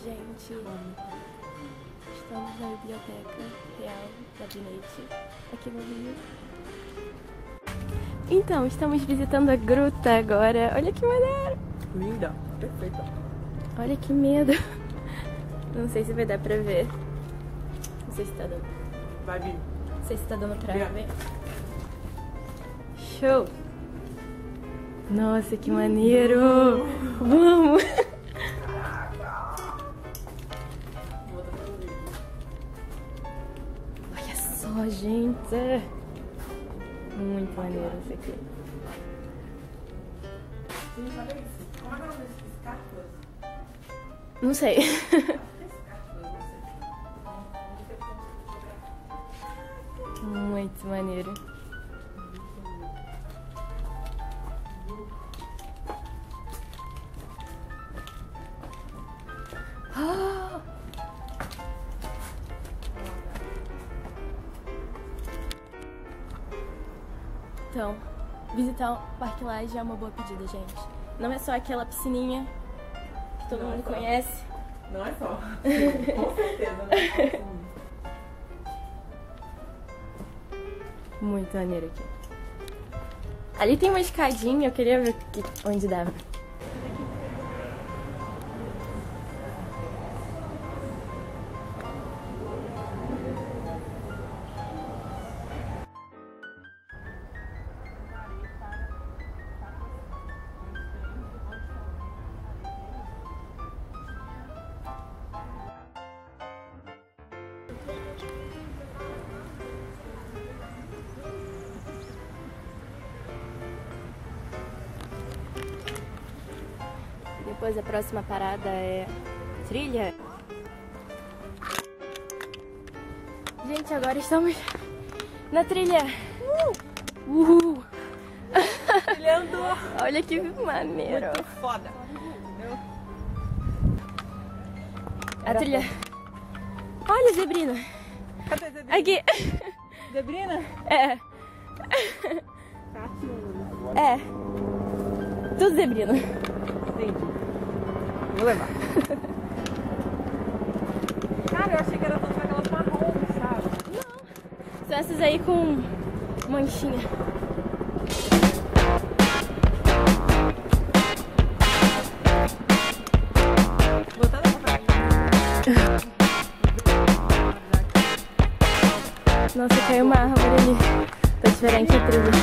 Gente, estamos na Biblioteca Real Gabinete, aqui no Rio. Então, estamos visitando a gruta agora. Olha que maneiro! Linda, perfeita. Olha que medo. Não sei se vai dar pra ver. Não sei se tá dando. Vai vir. Não sei se tá dando pra ver. Show! Nossa, que maneiro! Vamos! Olha só, gente! Muito maneiro isso aqui. Sim, olha isso. Como é que é o nome desses escarpas? Não sei. Muito maneiro. Ah! Então, visitar o Parque Lage é uma boa pedida, gente. Não é só aquela piscininha que todo mundo conhece. Não é só. Com certeza, né? Muito maneiro aqui. Ali tem uma escadinha, eu queria ver onde dava. Depois a próxima parada é trilha. Gente, agora estamos na trilha. Trilhando. Olha que maneiro. Muito foda. A trilha. Olha, Zebrina. Cadê a Zebrina? Aqui. Zebrina? É. É. Tudo Zebrina. Entendi. Vou levar. Cara, eu achei que era todas aquelas marrons, sabe? Não. São essas aí com manchinha. Botar na frente. Nossa, caiu uma árvore ali. Tá diferente a trilha.